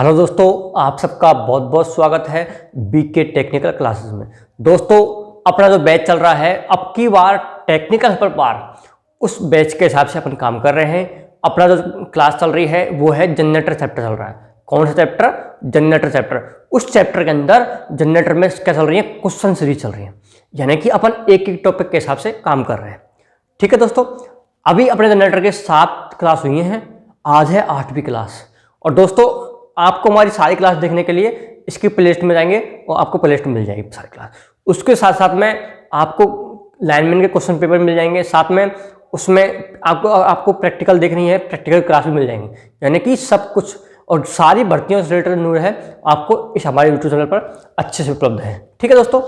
Hello दोस्तों, आप सबका बहुत बहुत स्वागत है बीके टेक्निकल क्लासेस में। दोस्तों, अपना जो बैच चल रहा है अब की बार टेक्निकल पर पार, उस बैच के हिसाब से अपन काम कर रहे हैं। अपना जो क्लास चल रही है वो है जनरेटर चैप्टर चल रहा है। कौन सा चैप्टर? Generator chapter. उस चैप्टर के अंदर जनरेटर में क्या चल रही है? क्वेश्चन सीरीज चल रही है, यानी कि अपन एक एक टॉपिक के हिसाब से काम कर रहे हैं। ठीक है दोस्तों, अभी अपने जनरेटर के 7 क्लास हुई हैं, आज है 8वीं क्लास। और दोस्तों, आपको हमारी सारी क्लास देखने के लिए इसकी प्लेलिस्ट में जाएंगे और आपको प्लेलिस्ट में मिल जाएगी सारी क्लास। उसके साथ साथ में आपको लाइनमैन के क्वेश्चन पेपर मिल जाएंगे, साथ में उसमें आपको प्रैक्टिकल देखनी है, प्रैक्टिकल क्लास भी मिल जाएंगी, यानी कि सब कुछ और सारी भर्तियों से रिलेटेड न्यूज़ है आपको इस हमारे यूट्यूब चैनल पर अच्छे से उपलब्ध है। ठीक है दोस्तों,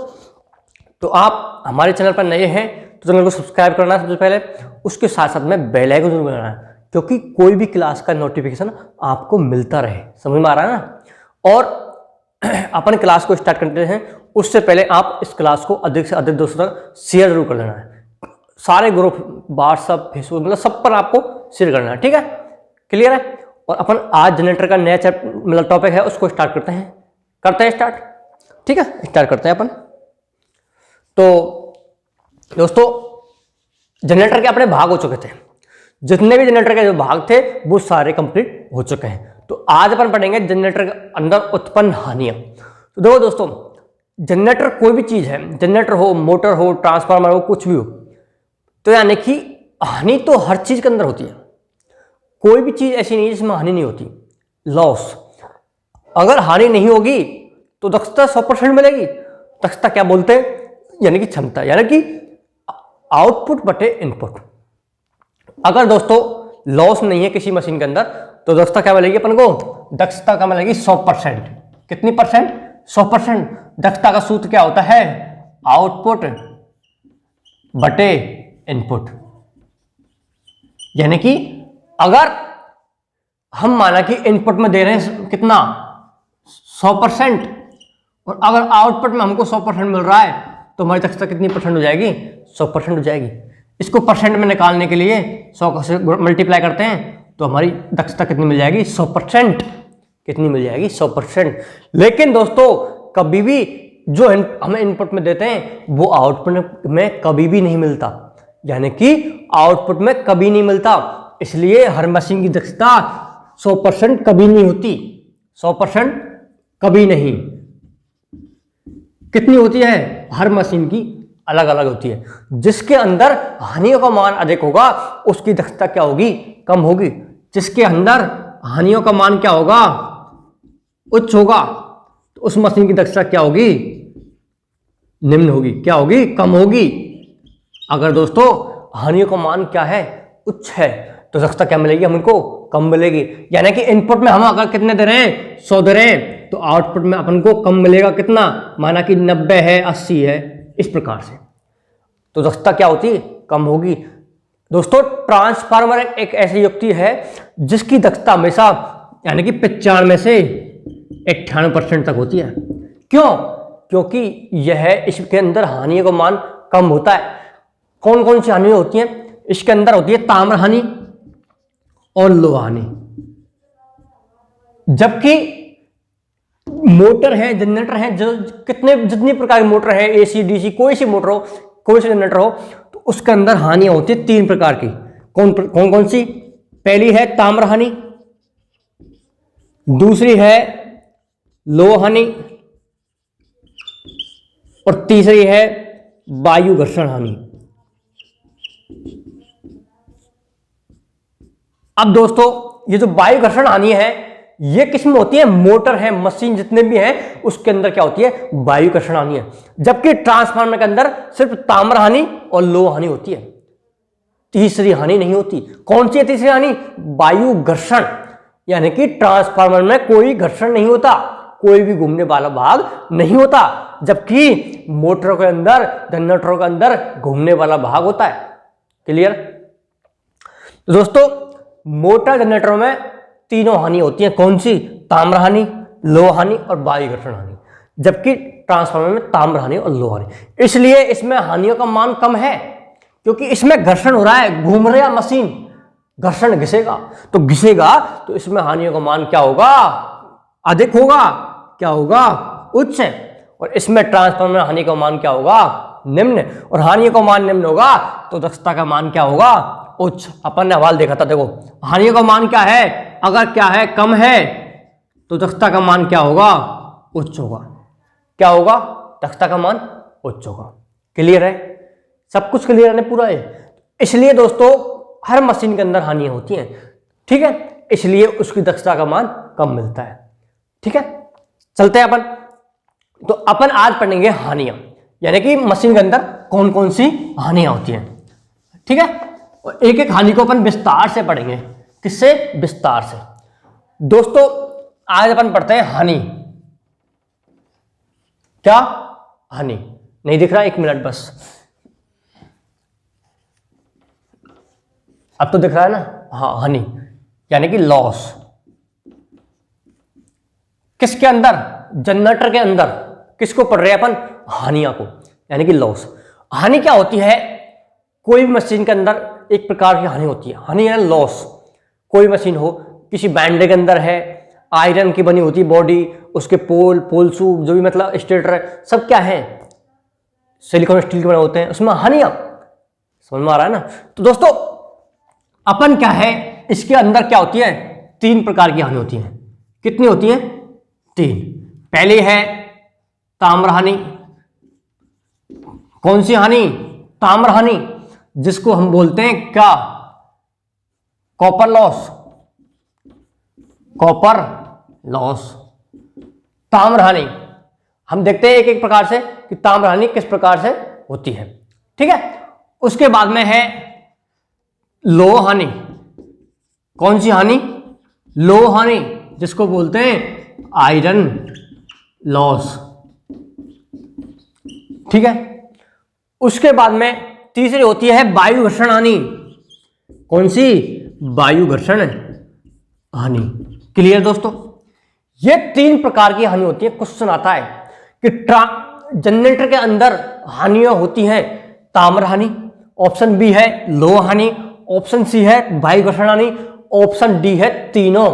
तो आप हमारे चैनल पर नए हैं तो चैनल को सब्सक्राइब करना है सबसे पहले, उसके साथ साथ में बेल आइकन जरूर बनाना है, क्योंकि कोई भी क्लास का नोटिफिकेशन आपको मिलता रहे। समझ में आ रहा है ना? और अपन क्लास को स्टार्ट करते हैं उससे पहले आप इस क्लास को अधिक से अधिक दोस्तों तक शेयर जरूर कर देना है। सारे ग्रुप, व्हाट्सएप, फेसबुक, मतलब सब पर आपको शेयर करना है। ठीक है, क्लियर है? और अपन आज जनरेटर का नया मतलब टॉपिक है, उसको स्टार्ट करते हैं स्टार्ट। ठीक है, स्टार्ट करते हैं अपन। तो दोस्तों, जनरेटर के अपने भाग हो चुके थे, जितने भी जनरेटर के जो भाग थे वो सारे कंप्लीट हो चुके हैं। तो आज अपन पढ़ेंगे जनरेटर के अंदर उत्पन्न हानियां। तो देखो दोस्तों, जनरेटर कोई भी चीज है, जनरेटर हो, मोटर हो, ट्रांसफार्मर हो, कुछ भी हो, तो यानी कि हानि तो हर चीज के अंदर होती है। कोई भी चीज ऐसी नहीं है जिसमें हानि नहीं होती। लॉस, अगर हानि नहीं होगी तो दक्षता 100% मिलेगी। दक्षता क्या बोलते हैं? यानी कि क्षमता, यानी कि आउटपुट बटे इनपुट। अगर दोस्तों लॉस नहीं है किसी मशीन के अंदर तो दक्षता क्या मिलेगी अपन को? दक्षता क्या मिलेगी? 100%। कितनी परसेंट? 100%। दक्षता का सूत्र क्या होता है? आउटपुट बटे इनपुट। यानी कि अगर हम माना कि इनपुट में दे रहे हैं कितना? 100%, और अगर आउटपुट में हमको 100% मिल रहा है तो हमारी दक्षता कितनी परसेंट हो जाएगी? 100% हो जाएगी। इसको परसेंट में निकालने के लिए 100 से मल्टीप्लाई करते हैं तो हमारी दक्षता कितनी मिल जाएगी? 100%। कितनी मिल जाएगी? 100%। लेकिन दोस्तों, कभी भी जो हमें इनपुट में देते हैं वो आउटपुट में कभी भी नहीं मिलता, यानी कि आउटपुट में कभी नहीं मिलता। इसलिए हर मशीन की दक्षता 100% कभी नहीं होती। 100% कभी नहीं। कितनी होती है? हर मशीन की अलग अलग होती है। जिसके अंदर हानियों का मान अधिक होगा उसकी दक्षता क्या होगी? कम होगी। जिसके अंदर हानियों का मान क्या होगा? उच्च होगा, तो उस मशीन की दक्षता क्या होगी? निम्न होगी। क्या होगी? कम होगी। अगर दोस्तों हानियों का मान क्या है? उच्च है, तो दक्षता क्या मिलेगी हमको? कम मिलेगी। यानी कि इनपुट में हम अगर कितने दे रहे हैं? 100 दे रहे हैं, तो आउटपुट में अपन को कम मिलेगा कितना? माना कि 90 है, 80 है, इस प्रकार से। तो दक्षता क्या होती है? कम होगी। दोस्तों, ट्रांसफार्मर एक ऐसी युक्ति है जिसकी दक्षता हमेशा यानी कि 95 से 98% तक होती है। क्यों? क्योंकि यह इसके अंदर हानियों का मान कम होता है। कौन कौन सी हानि होती हैं? इसके अंदर होती है ताम्र हानि और लोहा हानि। जबकि मोटर है, जनरेटर है, जो जितनी प्रकार की मोटर है, एसी, डीसी, कोई सी मोटर हो, कोई सी जनरेटर हो, तो उसके अंदर हानियां होती है 3 प्रकार की। कौन कौन सी? पहली है ताम्र हानि, दूसरी है लोहा हानि, और तीसरी है वायु घर्षण हानि। अब दोस्तों, ये जो वायु घर्षण हानि है ये किसमें होती है? मोटर है, मशीन जितने भी हैं उसके अंदर क्या होती है? वायु घर्षण हानि है। जबकि ट्रांसफार्मर के अंदर सिर्फ ताम्र हानि और लोहा हानि होती है, तीसरी हानि नहीं होती। कौन सी है तीसरी हानि? वायु घर्षण। यानी कि ट्रांसफार्मर में कोई घर्षण नहीं होता, कोई भी घूमने वाला भाग नहीं होता, जबकि मोटर के अंदर, जनरेटर के अंदर घूमने वाला भाग होता है। क्लियर? तो दोस्तों, मोटर जनरेटर में तीनों हानि होती है। कौन सी? ताम्र हानि, लोहा हानि और वायु घर्षण हानि। जबकि ट्रांसफार्मर में ताम्र हानि और लोहा हानि। इसलिए इसमें हानियों का मान कम है, क्योंकि इसमें घर्षण हो रहा है, घूम रहा है मशीन, घर्षण घिसेगा तो इसमें हानियों का मान क्या होगा? अधिक होगा, क्या होगा, उच्च। और इसमें ट्रांसफार्मर में हानि का मान क्या होगा, निम्न। और हानि का मान निम्न होगा तो दक्षता का मान क्या होगा, उच्च। अपन ने हवाल देखा था, देखो हानि का मान क्या है, अगर क्या है, कम है, तो दक्षता का मान क्या होगा, उच्च होगा। क्या होगा, दक्षता का मान उच्च होगा। क्लियर है, सब कुछ क्लियर है पूरा है। इसलिए दोस्तों हर मशीन के अंदर हानियां होती हैं, ठीक है, इसलिए उसकी दक्षता का मान कम मिलता है। ठीक है, चलते हैं अपन। तो अपन आज पढ़ेंगे हानियां, यानी कि मशीन के अंदर कौन कौन सी हानियां होती हैं। ठीक है, और एक एक हानि को अपन विस्तार से पढ़ेंगे। किससे, विस्तार से। दोस्तों आज अपन पढ़ते हैं हानि। क्या, हानि। नहीं दिख रहा, एक मिनट बस, अब तो दिख रहा है ना। हाँ, हानि यानी कि लॉस। किसके अंदर, जनरेटर के अंदर किसको पढ़ रहे हैं अपन, हानियां को, यानी कि लॉस। हानि क्या होती है, कोई भी मशीन के अंदर एक प्रकार की हानि होती है। हानि है लॉस। कोई मशीन हो, किसी बैंड के अंदर है, आयरन की बनी होती है बॉडी, उसके पोल शू जो भी मतलब स्टेटर है, सब क्या है, सिलिकॉन स्टील के बने होते हैं, उसमें हानियां। समझ में आ रहा है ना। तो दोस्तों अपन क्या है, इसके अंदर क्या होती है, 3 प्रकार की हानि होती है। कितनी होती है, 3। पहली है ताम्र हानि। कौन सी हानि, ताम्र हानि, जिसको हम बोलते हैं क्या, कॉपर लॉस। कॉपर लॉस, ताम्र हानि। हम देखते हैं एक एक प्रकार से कि ताम्र हानि किस प्रकार से होती है। ठीक है, उसके बाद में है लोह हानि। कौन सी हानि, लोह हानि, जिसको बोलते हैं आयरन लॉस। ठीक है, उसके बाद में तीसरी होती है वायु घर्षण हानि। कौन सी, वायु घर्षण हानि। क्लियर दोस्तों, ये 3 प्रकार की हानि होती है। क्वेश्चन आता है कि जनरेटर के अंदर हानियां होती हैं, ताम्र हानि, ऑप्शन बी है लोह हानि, ऑप्शन सी है वायु घर्षण हानि, ऑप्शन डी है तीनों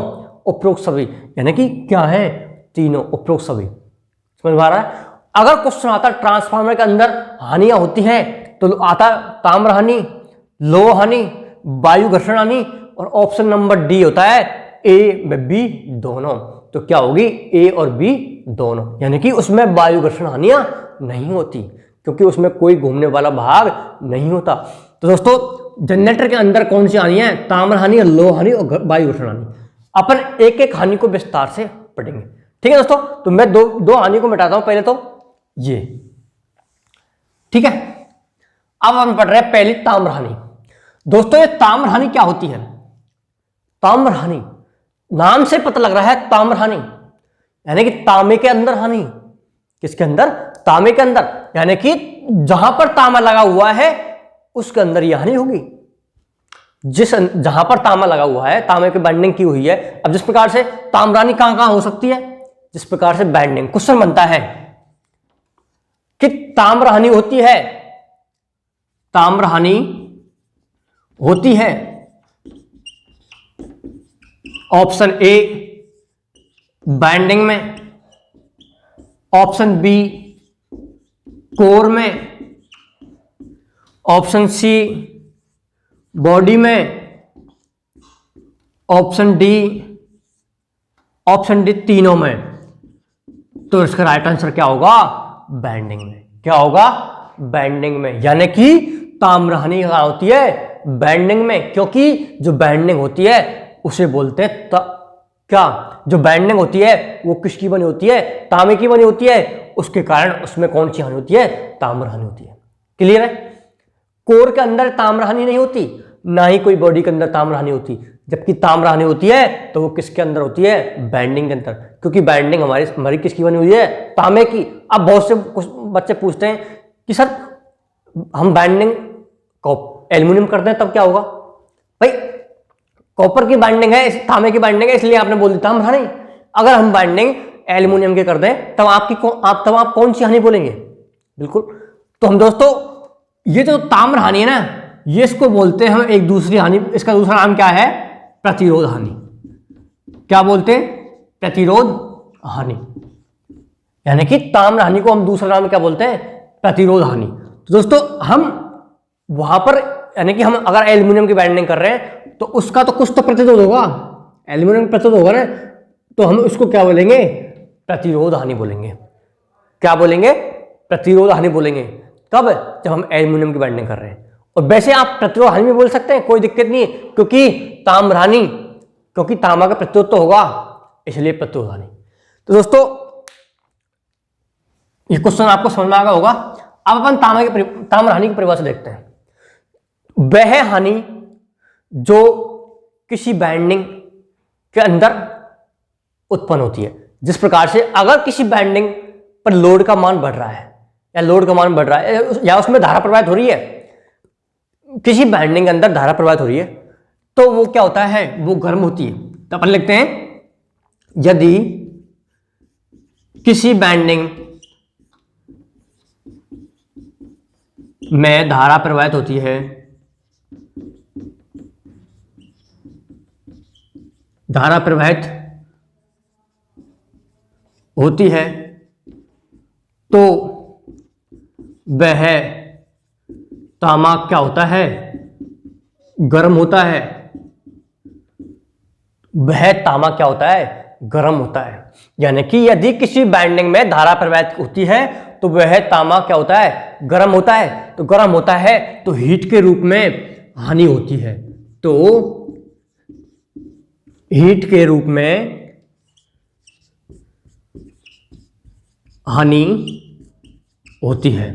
उपरोक्त सभी। यानी कि क्या है, तीनों उपरोक्त सभी। समझ में आ रहा है। अगर क्वेश्चन आता ट्रांसफार्मर के अंदर हानियां होती हैं तो आता ताम्र हानि, लोह हानि, वायु घर्षण हानि, और ऑप्शन नंबर डी होता है ए में बी दोनों। तो क्या होगी, ए और बी दोनों, यानी कि उसमें वायु घर्षण हानियां नहीं होती, क्योंकि उसमें कोई घूमने वाला भाग नहीं होता। तो दोस्तों जनरेटर के अंदर कौन सी हानि है, ताम्र हानि, लोह हानि और वायु घर्षण हानि। अपन एक एक हानि को विस्तार से पढ़ेंगे। ठीक है दोस्तों, तो मैं दो हानि को मिटाता हूं। पहले तो ये, ठीक है, अब हम पढ़ रहे हैं पहली ताम्र हानि। दोस्तों ये ताम्र हानि क्या होती है, ताम्र हानि नाम से पता लग रहा है, ताम्र हानि यानी कि तांबे के अंदर हानि। किसके अंदर, तांबे के अंदर, यानी कि जहां पर तांबा लगा हुआ है उसके अंदर यह हानि होगी। जहां पर तांबा लगा हुआ है, तांबे की बाइंडिंग की हुई है। अब जिस प्रकार से ताम्रानी कहां कहां हो सकती है, जिस प्रकार से बाइंडिंग, क्वेश्चन बनता है कि ताम्र हानि होती है, ताम्र हानि होती है ऑप्शन ए बाइंडिंग में, ऑप्शन बी कोर में, ऑप्शन सी बॉडी में, ऑप्शन डी तीनों में। तो इसका राइट आंसर क्या होगा, बाइंडिंग में। क्या होगा, बाइंडिंग में, यानी कि ताम्र हानि कहां होती है, बाइंडिंग में। क्योंकि जो बाइंडिंग होती है उसे बोलते हैं क्या, जो बाइंडिंग होती है वो किसकी बनी होती है, तांबे की बनी होती है। उसके कारण उसमें कौन सी हानि होती है, ताम्र हानि होती है। क्लियर है। कोर के अंदर ताम्र हानि नहीं होती, ना ही कोई बॉडी के अंदर ताम्र हानि होती। जबकि ताम्र हानि होती है तो वो किसके अंदर होती है, बाइंडिंग के अंदर। क्योंकि बाइंडिंग हमारी किसकी बनी हुई है, तांबे की। अब बहुत से बच्चे पूछते हैं कि सर हम बाइंडिंग एल्यूमिनियम करते हैं तब क्या होगा। भाई कॉपर की बाइंडिंग है, तांबे की बाइंडिंग है, इसलिए आपने बोल दी ताम्र हानि। अगर हम बाइंडिंग एल्यूमिनियम के कर दें तब आप कौन सी हानि बोलेंगे, बिल्कुल। तो हम दोस्तों ये जो ताम्र हानि है ना, ये इसको बोलते हैं हम एक दूसरी हानि। इसका दूसरा नाम क्या है, प्रतिरोध हानि। क्या बोलते हैं, प्रतिरोध हानि, यानी कि ताम्र हानि को हम दूसरा नाम क्या बोलते हैं, प्रतिरोध हानि। तो दोस्तों हम वहां पर यानी कि हम अगर एल्यूमिनियम की बाइंडिंग कर रहे हैं तो उसका तो कुछ तो प्रतिरोध होगा, एल्यूमिनियम प्रतिरोध होगा ना, तो हम उसको क्या बोलेंगे, प्रतिरोध हानि बोलेंगे। क्या बोलेंगे, प्रतिरोध हानि बोलेंगे। कब, जब हम एल्यूमिनियम की बाइंडिंग कर रहे हैं। और वैसे आप प्रतिरोध हानि भी बोल सकते हैं, कोई दिक्कत नहीं है, क्योंकि ताम्र हानि, क्योंकि तांबा का प्रतिरोध तो होगा, इसलिए प्रतिरोध हानि। तो दोस्तों ये क्वेश्चन आपको समझ में आ गया होगा। अब अपन ताम्र हानि की परिभाषा देखते हैं। वह हानि जो किसी बाइंडिंग के अंदर उत्पन्न होती है, जिस प्रकार से अगर किसी बाइंडिंग पर लोड का मान बढ़ रहा है या लोड का मान बढ़ रहा है या उसमें धारा प्रवाहित हो रही है, किसी बाइंडिंग के अंदर धारा प्रवाहित हो रही है, तो वो क्या होता है, वो गर्म होती है। तो अपन लिखते हैं, यदि किसी बाइंडिंग में धारा प्रवाहित होती है, धारा प्रवाहित होती है, तो वह तांबा क्या होता है, गर्म होता है। वह तांबा क्या होता है, गर्म होता है। यानी कि यदि किसी बाइंडिंग में धारा प्रवाहित होती है तो वह तांबा क्या होता है, गर्म होता है। तो गर्म होता है तो हीट के रूप में हानि होती है। तो हीट के रूप में हानि होती है।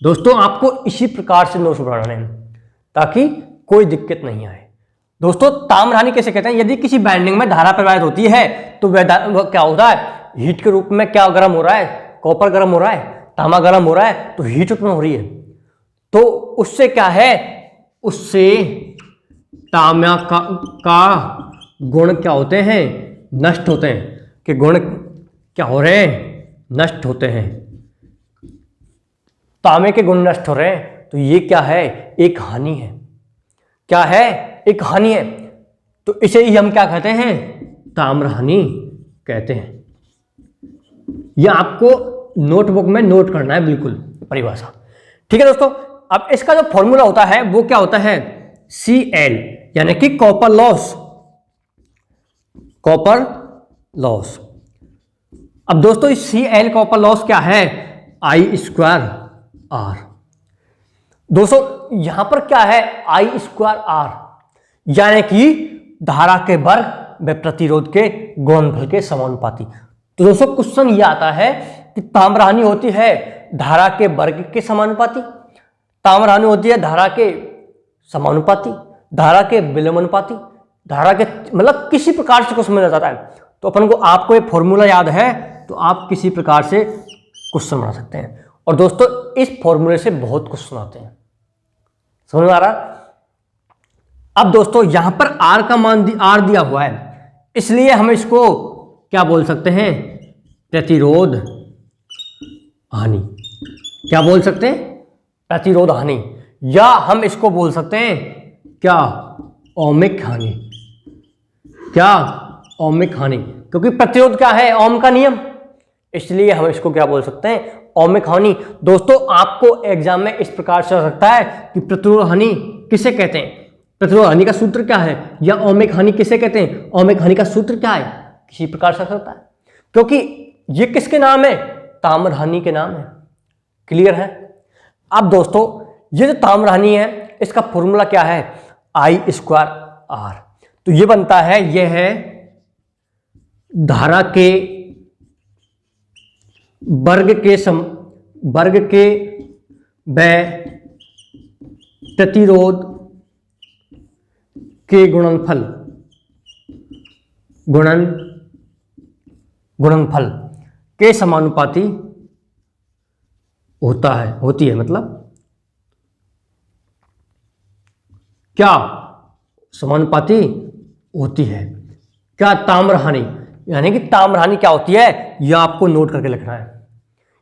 दोस्तों आपको इसी प्रकार से नोट्स बनाने हैं ताकि कोई दिक्कत नहीं आए। दोस्तों ताम्र हानि कैसे कहते हैं, यदि किसी बाइंडिंग में धारा प्रवाहित होती है तो वह क्या होता है, हीट के रूप में क्या गर्म हो रहा है, कॉपर गर्म हो रहा है, तांबा गर्म हो रहा है, तो हीट उत्पन्न हो रही है। तो उससे क्या है, उससे तांबा का गुण क्या होते हैं, नष्ट होते हैं। कि गुण क्या हो रहे हैं, नष्ट होते हैं। तांबे के गुण नष्ट हो रहे हैं, तो ये क्या है, एक हानि है। क्या है, एक हानि है। तो इसे ही हम क्या कहते हैं, ताम्र हानि कहते हैं। यह आपको नोटबुक में नोट करना है बिल्कुल परिभाषा। ठीक है दोस्तों, अब इसका जो फॉर्मूला होता है वो क्या होता है, Cl, यानी कि कॉपर लॉस, कॉपर लॉस। अब दोस्तों इस Cl कॉपर लॉस क्या है, I²R। दोस्तों यहां पर क्या है, I²R, यानी कि धारा के वर्ग व प्रतिरोध के गुणनफल के समानुपाती। तो दोस्तों क्वेश्चन ये आता है कि ताम्र हानि होती है धारा के वर्ग के समानुपाती, ताम्र हानि होती है धारा के समानुपाती, धारा के विलोमानुपाती, धारा के मतलब किसी प्रकार से क्वेश्चन मिल जाता है। तो अपन को आपको ये फॉर्मूला याद है तो आप किसी प्रकार से क्वेश्चन बना सकते हैं। और दोस्तों इस फॉर्मूले से बहुत क्वेश्चन आते हैं, समझ में आ रहा। अब दोस्तों यहां पर R का मान R दिया हुआ है, इसलिए हम इसको क्या बोल सकते हैं, प्रतिरोध हानि। क्या बोल सकते हैं, प्रतिरोध हानि, या हम इसको बोल सकते हैं क्या, ओमिक हानि। क्या, ओमिक हानि, क्योंकि प्रतिरोध क्या है, ओम का नियम, इसलिए हम इसको क्या बोल सकते हैं, ओमिक हानि। दोस्तों आपको एग्जाम में इस प्रकार से हो सकता है कि प्रतिरोध हानि किसे कहते हैं, प्रतिरोध हानि का सूत्र क्या है, या ओमिक हानि किसे कहते हैं, ओमिक हानि का सूत्र क्या है, किसी प्रकार से हो सकता है, क्योंकि ये किसके नाम है, ताम्र हानि के नाम है। क्लियर है। अब दोस्तों ये जो ताम्र हानि है इसका फॉर्मूला क्या है, I²R। तो ये बनता है, यह है धारा के वर्ग के व प्रतिरोध के गुणनफल के समानुपाती होती है। मतलब क्या, समानुपाती होती है। क्या, ताम्र हानि, यानी कि ताम्र हानि क्या होती है, यह आपको नोट करके लिखना है।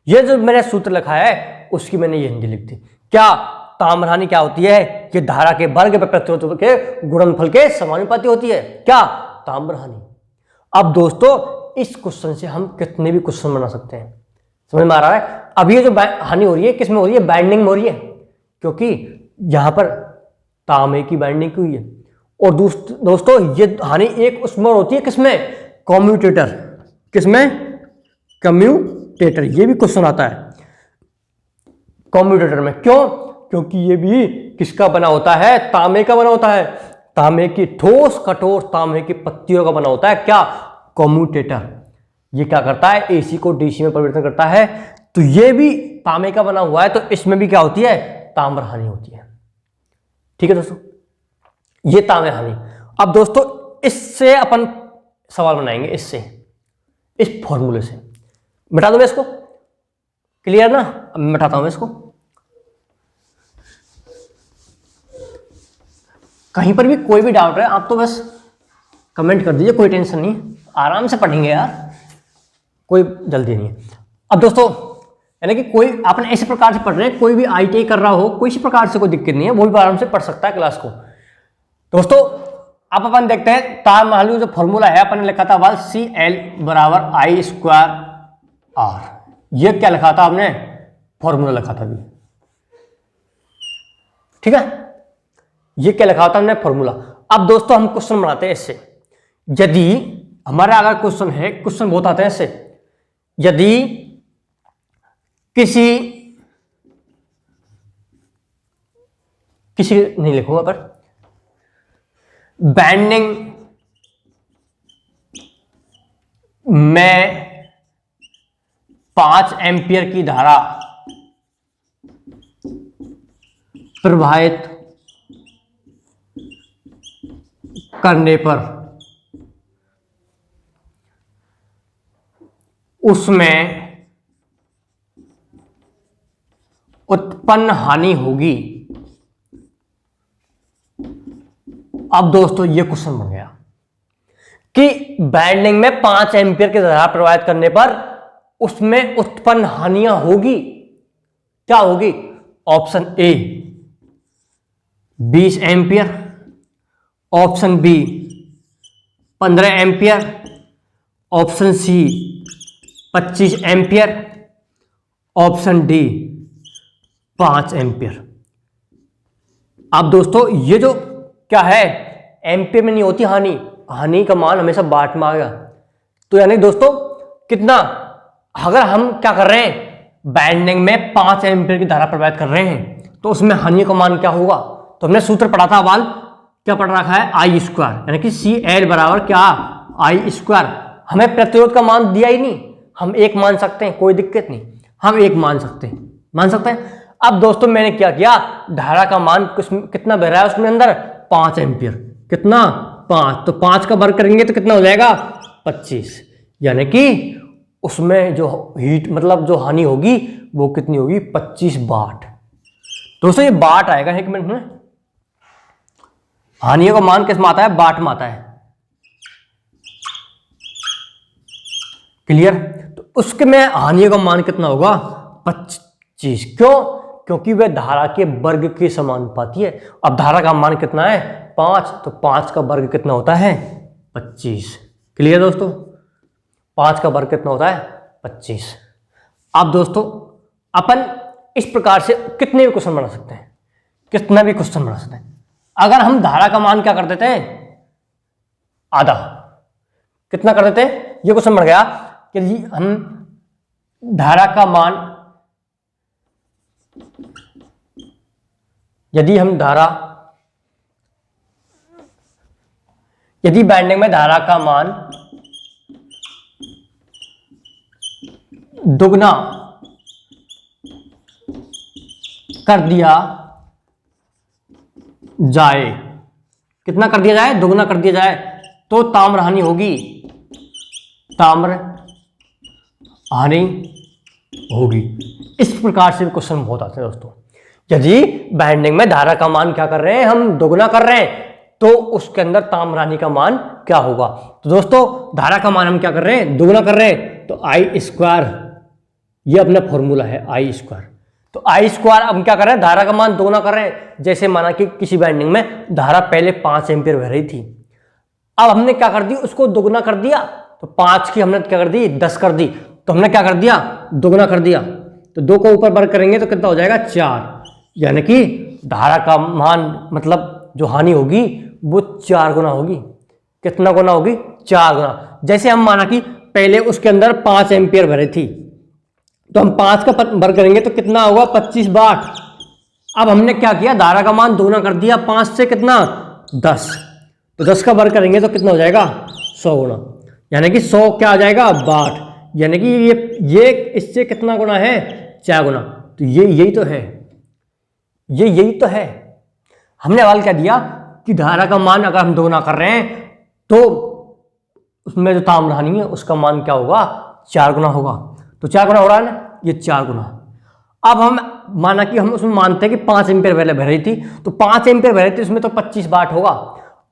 यह जो मैंने सूत्र लिखा है उसकी मैंने ये हिंदी लिख दी। क्या, ताम्र हानि क्या होती है, कि धारा के वर्ग व प्रतिरोध के गुणनफल के समानुपाती होती है। क्या, ताम्र हानि। अब दोस्तों इस क्वेश्चन से हम कितने भी क्वेश्चन बना सकते हैं। समझ में आ रहा है? अब ये जो हानि हो रही है किस में हो रही है? बाइंडिंग में हो रही है, क्योंकि यहां पर तांबे की बाइंडिंग की हुई है। और दोस्तों ये हानि एक उसमें होती है किसमें? कम्यूटेटर। किसमें? कम्यूटेटर। ये भी क्वेश्चन आता है कम्यूटेटर में। क्यों? क्योंकि ये भी किसका बना होता है? तांबे का बना होता है। तांबे की ठोस कठोर तांबे की पत्तियों का बना होता है क्या? कम्यूटेटर। ये क्या करता है? एसी को डीसी में परिवर्तन करता है। तो ये भी तांबे का बना हुआ है, तो इसमें भी क्या होती है? ताम्र हानि होती है। ठीक है दोस्तों, ये तांबे हानि। अब दोस्तों इससे अपन सवाल बनाएंगे, इससे, इस फॉर्मूले से। मिटा दूं मैं इसको? क्लियर ना? अब मैं मिटाता हूं इसको। कहीं पर भी कोई भी डाउट है आप तो बस कमेंट कर दीजिए, कोई टेंशन नहीं, आराम से पढ़ेंगे यार, कोई जल्दी नहीं है। अब दोस्तों यानी कि कोई आपने इस प्रकार से पढ़ रहे हैं, कोई भी आईटीआई कर रहा हो, कोई इसी प्रकार से कोई दिक्कत नहीं है, वो भी आराम से पढ़ सकता है क्लास को। दोस्तों अब अपन देखते हैं ताजमहल जो फॉर्मूला है, अपन ने लिखा था वाल CL बराबर I²R। ये क्या लिखा था आपने? फॉर्मूला लिखा था अभी, ठीक है? ये क्या लिखा था हमने? फॉर्मूला। अब दोस्तों हम क्वेश्चन बनाते हैं इससे। यदि हमारा अगर क्वेश्चन है, क्वेश्चन बहुत आते हैं इससे, यदि किसी नहीं लिखूंगा पर बैंडिंग में 5 एम्पियर की धारा प्रवाहित करने पर उसमें उत्पन्न हानि होगी। अब दोस्तों ये क्वेश्चन बन गया कि बैंडिंग में 5 एम्पियर की धारा प्रवाहित करने पर उसमें उत्पन्न हानियां होगी। क्या होगी? Option A 20 ampere, option B 15 ampere, option C 25 ampere, option D 5 ampere. अब दोस्तों ये जो क्या है, एम्पियर में नहीं होती हानि, हानि का मान हमेशा वाट में आएगा। तो यानी दोस्तों कितना, अगर हम क्या कर रहे हैं, बैंडिंग में 5 एम्पियर की धारा प्रवाहित कर रहे हैं, तो उसमें हानि का मान क्या होगा? तो हमने सूत्र पढ़ा था, वाल क्या पढ़ रखा है? I², यानी कि CL बराबर क्या? I²। हमें प्रतिरोध का मान दिया ही नहीं, हम एक मान सकते हैं, कोई दिक्कत नहीं, हम एक मान सकते हैं। अब दोस्तों मैंने क्या किया, धारा का मान कितना बह रहा है उसमें अंदर? 5 एम्पियर। कितना? 5। तो 5 का वर्ग करेंगे तो कितना हो जाएगा? 25। यानी कि उसमें जो हीट मतलब जो हानि होगी वो कितनी होगी? 25 वाट। दोस्तों ये वाट आएगा, एक मिनट में, हानियों का मान किस में आता है? वाट में आता है। क्लियर? तो उसके में हानियों का मान कितना होगा? 25। क्यों? क्योंकि वह धारा के वर्ग के समानुपाती है। अब धारा का मान कितना है? 5, तो 5 का वर्ग कितना होता है? 25। क्लियर दोस्तों? 5 का वर्ग कितना होता है? 25। अब दोस्तों अपन इस प्रकार से कितने भी क्वेश्चन बना सकते हैं, कितना भी क्वेश्चन बना सकते हैं। अगर हम धारा का मान क्या कर देते हैं? आधा। कितना कर देते हैं? ये क्वेश्चन बन गया कि हम धारा का मान, यदि बैंडिंग में धारा का मान दुगना कर दिया जाए, कितना कर दिया जाए? दुगना कर दिया जाए, तो ताम्र हानि होगी, ताम्र हानि होगी। इस प्रकार से क्वेश्चन बहुत आते हैं दोस्तों। यदि बैंडिंग में धारा का मान क्या कर रहे हैं, हम दोगुना कर रहे हैं, तो उसके अंदर ताम्र हानि का मान क्या होगा? तो दोस्तों धारा का मान हम क्या कर रहे हैं? दोगुना कर रहे हैं, तो I², ये अपना फॉर्मूला है I²। तो I² अब क्या कर रहे हैं? धारा का मान दोगुना कर रहे हैं। जैसे माना कि किसी बैंडिंग में धारा पहले 5 एम्पियर बह रही थी, अब हमने क्या कर दी? उसको दोगुना कर दिया, तो 5 की हमने क्या कर दी 10 कर दी, तो हमने क्या कर दिया दोगुना कर दिया। तो 2 को ऊपर वर्ग करेंगे तो कितना हो जाएगा 4, यानी कि धारा का मान मतलब जो हानि होगी वो 4 गुना होगी। कितना गुना होगी 4 गुना। जैसे हम माना कि पहले उसके अंदर 5 एम्पियर भरे थी, तो हम 5 का वर्ग करेंगे तो कितना होगा 25 वाट। अब हमने क्या किया धारा का मान दोगुना कर दिया, 5 से कितना 10, तो 10 का वर्ग करेंगे तो कितना हो जाएगा 100 गुना, यानी कि 100 क्या आ जाएगा वाट, यानी कि ये इससे कितना गुना है 4 गुना। तो ये यही तो है, ये यही तो है। हमने सवाल क्या दिया कि धारा का मान अगर हम दोगुना कर रहे हैं तो उसमें जो ताम्र हानि है उसका मान क्या होगा 4 गुना होगा। तो 4 गुना हो रहा है ना, ये 4 गुना। अब हम माना कि हम उसमें मानते हैं कि 5 एम्पियर पहले भरी थी, तो 5 एम्पियर भरी थी उसमें तो 25 वाट होगा।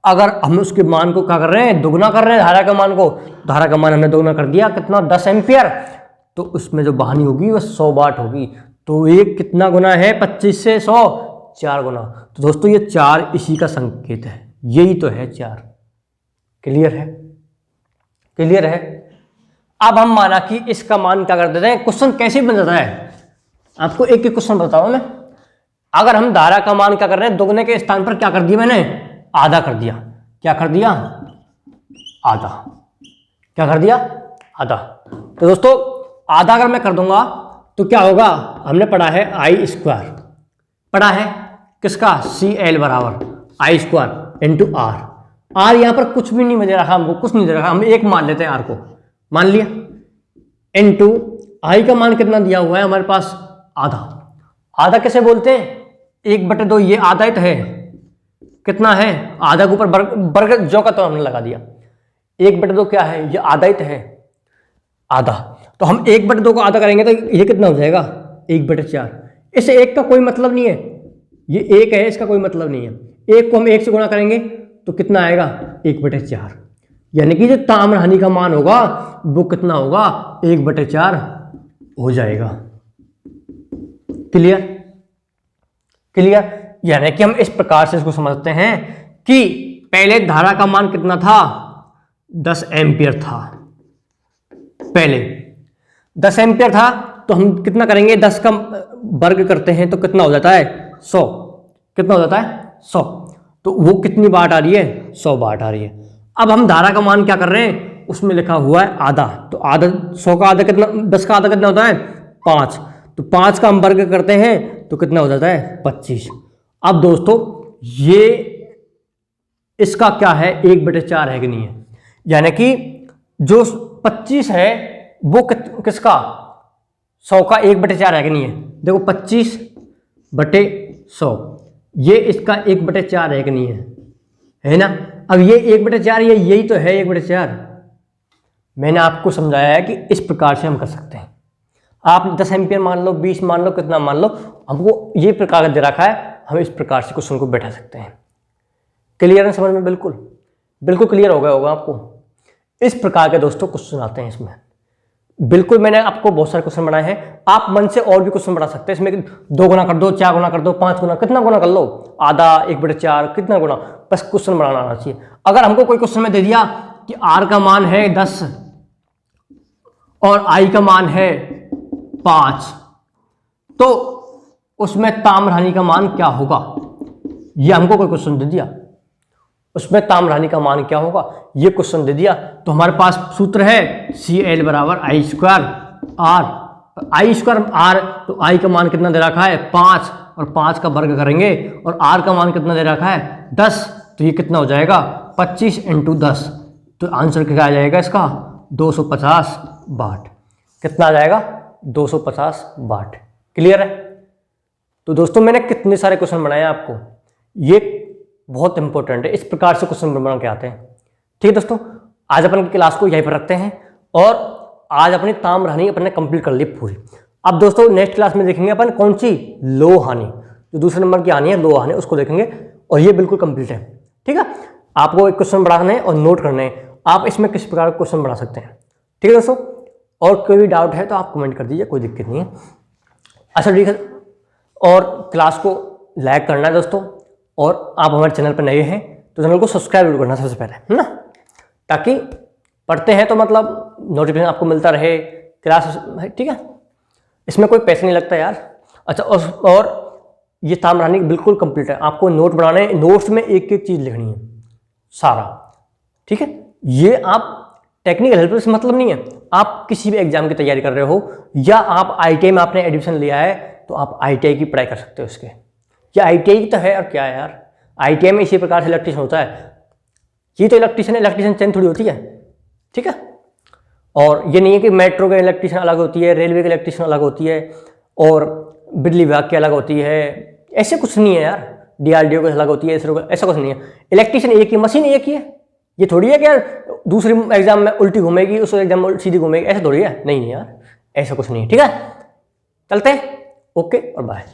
अगर हम उसके मान को क्या कर रहे हैं दोगुना कर रहे हैं धारा का मान को, धारा का मान हमने दोगुना कर दिया कितना 10 एम्पियर, तो उसमें जो हानि होगी वह 100 वाट होगी। तो ये कितना गुना है 25 से 100 4 गुना। तो दोस्तों ये 4 इसी का संकेत है, यही तो है 4। क्लियर है, क्लियर है। अब हम माना कि इसका मान क्या कर देते हैं, क्वेश्चन कैसे बन जाता है आपको एक एक क्वेश्चन बताऊं मैं। अगर हम धारा का मान क्या कर रहे हैं दोगुने के स्थान पर क्या कर दिया मैंने आधा कर दिया। क्या कर दिया आधा। क्या कर दिया आधा। तो दोस्तों आधा अगर मैं कर दूंगा तो क्या होगा, हमने पढ़ा है आई स्क्वायर, पढ़ा है किसका CL बराबर I square into are. Are यहां पर कुछ भी नहीं दे रखा हमको, कुछ नहीं दे रखा, हम एक मान लेते हैं आर को, मान लिया, इंटू आई का मान कितना दिया हुआ है हमारे पास आधा। आधा कैसे बोलते हैं 1/2, ये आधा ही तो है, कितना है आधा के ऊपर वर्ग जो का तो हमने लगा दिया, 1/2 क्या है ये आधा ही तो है आधा। तो हम 1/2 को आधा करेंगे तो ये कितना हो जाएगा 1/4। इसे एक का कोई मतलब नहीं है, ये एक है इसका कोई मतलब नहीं है। एक को हम 1 से गुणा करेंगे तो कितना आएगा 1/4, यानी कि जो ताम्र हानि का मान होगा वो कितना होगा 1/4 हो जाएगा। Clear, clear. यानी कि हम इस प्रकार से इसको समझते हैं कि पहले धारा का मान कितना था 10 एम्पियर था, पहले 10 एम्पियर था, तो हम कितना करेंगे 10 का वर्ग करते हैं तो कितना हो जाता है 100, कितना हो जाता है 100, तो वो कितनी वाट आ रही है 100 वाट आ रही है। अब हम धारा का मान क्या कर रहे हैं उसमें लिखा हुआ है आधा, तो आधा 100 का आधा कितना 10 का आधा कितना होता है 5, तो 5 का हम वर्ग करते हैं तो कितना हो जाता है 25। अब दोस्तों ये इसका क्या है 1/4 है कि नहीं है, यानी कि जो 25 है वो किसका 100 का 1/4 है कि नहीं है। देखो 25/100 ये इसका 1/4 है कि नहीं है ना। अब ये 1/4 ये यही तो है 1/4। मैंने आपको समझाया है कि इस प्रकार से हम कर सकते हैं। आप 10 एम्पियर मान लो 20 मान लो कितना मान लो, हमको ये प्रकार दे रखा है, हम इस प्रकार से क्वेश्चन को बैठा सकते हैं। क्लियर है समझ में, बिल्कुल बिल्कुल क्लियर हो गया होगा आपको। इस प्रकार के दोस्तों क्वेश्चन आते हैं इसमें, बिल्कुल मैंने आपको बहुत सारे क्वेश्चन बनाए हैं, आप मन से और भी क्वेश्चन बना सकते हैं इसमें। 2 गुना कर दो, 4 गुना कर दो, 5 गुना, कितना गुना कर लो, आधा 1/4 कितना गुना, बस क्वेश्चन बनाना आना चाहिए। अगर हमको कोई क्वेश्चन में दे दिया कि आर का मान है 10 और आई का मान है 5, तो उसमें ताम्र हानि का मान क्या होगा, ये हमको कोई क्वेश्चन दे दिया, उसमें ताम्र हानि का मान क्या होगा ये क्वेश्चन दे दिया, तो हमारे पास सूत्र है CL बराबर I square R, I square R, तो आई का मान कितना दे रखा है 5 और 5 का वर्ग करेंगे और आर का मान कितना दे रखा है 10, तो ये कितना हो जाएगा 25 × 10, तो आंसर क्या आ जाएगा इसका 250 वाट। कितना आ जाएगा 250 वाट। क्लियर है। तो दोस्तों मैंने कितने सारे क्वेश्चन बनाए आपको, ये बहुत इंपॉर्टेंट है, इस प्रकार से क्वेश्चन बना के आते हैं। ठीक है दोस्तों, आज अपन की क्लास को यहीं पर रखते हैं और आज अपनी ताम्र हानि अपन ने कंप्लीट कर ली पूरी। अब दोस्तों नेक्स्ट क्लास में देखेंगे अपन कौन सी लोह हानि, जो दूसरे नंबर की हानि है लोह हानि, उसको देखेंगे और ये बिल्कुल कंप्लीट है। ठीक है, आपको एक क्वेश्चन बनाने हैं और नोट करने हैं, आप इसमें किस प्रकार का क्वेश्चन बना सकते हैं। ठीक है दोस्तों, और कोई भी डाउट है तो आप कमेंट कर दीजिए, कोई दिक्कत नहीं है। अच्छा ठीक है, और क्लास को लाइक करना है दोस्तों, और आप हमारे चैनल पर नए हैं तो चैनल को सब्सक्राइब करना सबसे पहले, है ना, ताकि पढ़ते हैं तो मतलब नोटिफिकेशन आपको मिलता रहे, क्लास, ठीक है, इसमें कोई पैसे नहीं लगता यार। अच्छा, और ये तामरानी बिल्कुल कंप्लीट है, आपको नोट बनाने, नोट्स में एक एक चीज़ लिखनी है सारा, ठीक है। ये आप टेक्निकल हेल्प से मतलब नहीं है, आप किसी भी एग्जाम की तैयारी कर रहे हो या आप ITI में आपने एडमिशन लिया है तो आप ITI की पढ़ाई कर सकते हो इसके, या ITI तो है और क्या है यार, ITI में इसी प्रकार से इलेक्ट्रीशियन होता है, ये तो इलेक्ट्रीशियन चेन थोड़ी होती है, ठीक है। और ये नहीं है कि मेट्रो के इलेक्ट्रीशियन अलग होती है, रेलवे के इलेक्ट्रीशियन अलग होती है और बिजली विभाग की अलग होती है, ऐसे कुछ नहीं है यार, DRDO की अलग होती है, इसरो का, ऐसा कुछ नहीं है। इलेक्ट्रीशियन एक ही, मशीन एक ही है, ये थोड़ी है कि यार दूसरी एग्जाम में उल्टी घूमेगी, उस एग्जाम में सीधी घूमेगी, ऐसा थोड़ी है, नहीं यार, ऐसा कुछ नहीं है, ठीक है। चलते हैं, ओके और बाय।